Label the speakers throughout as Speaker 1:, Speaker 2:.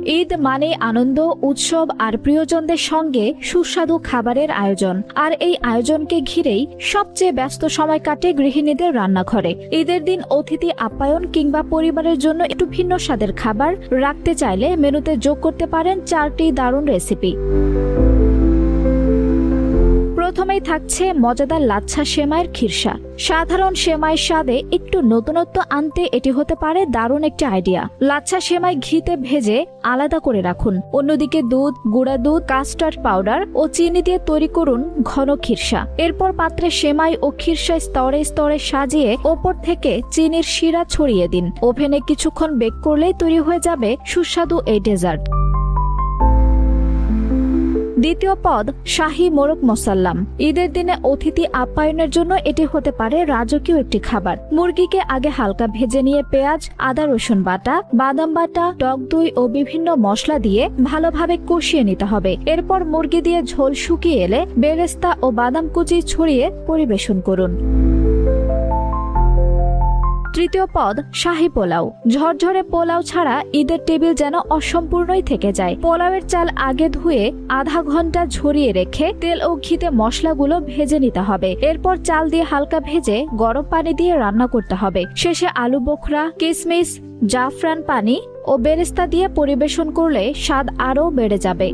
Speaker 1: ঈদ মানে আনন্দ, উৎসব আর প্রিয়জনদের সঙ্গে সুস্বাদু খাবারের আয়োজন। আর এই আয়োজনকে ঘিরেই সবচেয়ে ব্যস্ত সময় কাটে গৃহিণীদের রান্নাঘরে। ঈদের দিন অতিথি আপ্যায়ন কিংবা পরিবারের জন্য একটু ভিন্ন স্বাদের খাবার রাখতে চাইলে মেনুতে যোগ করতে পারেন 4টি দারুণ রেসিপি। প্রথমেই থাকছে মজাদার লাচ্ছা সেমাইয়ের খিরসা। সাধারণ সেমাইয়ের স্বাদে একটু নতুনত্ব আনতে এটি হতে পারে দারুণ একটি আইডিয়া। লাচ্ছা সেমাই ঘিতে ভেজে আলাদা করে রাখুন। অন্যদিকে দুধ, গুঁড়া দুধ, কাস্টার্ড পাউডার ও চিনি দিয়ে তৈরি করুন ঘন খিরসা। এরপর পাত্রে সেমাই ও খিরসা স্তরে স্তরে সাজিয়ে ওপর থেকে চিনির শিরা ছড়িয়ে দিন। ওভেনে কিছুক্ষণ বেক করলেই তৈরি হয়ে যাবে সুস্বাদু এই ডেজার্ট। দ্বিতীয় পদ শাহী মোরগ মোসাল্লাম। ঈদের দিনে অতিথি আপ্যায়নের জন্য এটি হতে পারে রাজকীয় একটি খাবার। মুরগিকে আগে হালকা ভেজে নিয়ে পেঁয়াজ, আদা, রসুন বাটা, বাদাম বাটা, টক দই ও বিভিন্ন মশলা দিয়ে ভালোভাবে কষিয়ে নিতে হবে। এরপর মুরগি দিয়ে ঝোল শুকিয়ে এলে বেরেস্তা ও বাদাম কুচি ছড়িয়ে পরিবেশন করুন। তৃতীয় পদ শাহী পোলাও। ঝরঝরে পোলাও ছাড়া ঈদের টেবিল যেন অসম্পূর্ণই থেকে যায়। পোলাওয়ের চাল আগে ধুয়ে আধা ঘন্টা ঝরিয়ে রেখে তেল ও ঘিতে মশলাগুলো ভেজে নিতে হবে। এরপর চাল দিয়ে হালকা ভেজে গরম পানি দিয়ে রান্না করতে হবে। শেষে আলু বোখরা, কিশমিশ, জাফরান পানি ও বেরেস্তা দিয়ে পরিবেশন করলে স্বাদ আরও বেড়ে যাবে।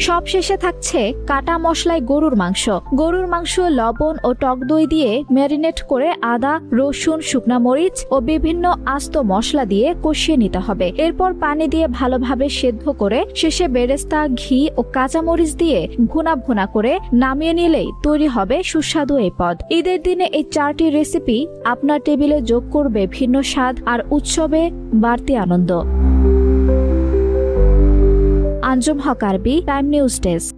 Speaker 1: সবশেষে থাকছে কাটা মশলায় গরুর মাংস। গরুর মাংস লবণ ও টক দই দিয়ে ম্যারিনেট করে আদা, রসুন, শুকনা মরিচ ও বিভিন্ন আস্ত মশলা দিয়ে কষিয়ে নিতে হবে। এরপর পানি দিয়ে ভালোভাবে সেদ্ধ করে শেষে বেরেস্তা, ঘি ও কাঁচা মরিচ দিয়ে ভুনা ভুনা করে নামিয়ে নিলেই তৈরি হবে সুস্বাদু এই পদ। ঈদের দিনে এই 4টি রেসিপি আপনার টেবিলে যোগ করবে ভিন্ন স্বাদ আর উৎসবে বাড়তি আনন্দ। আঞ্জুম হক আরবি, টাইম নিউজ ডেস্ক।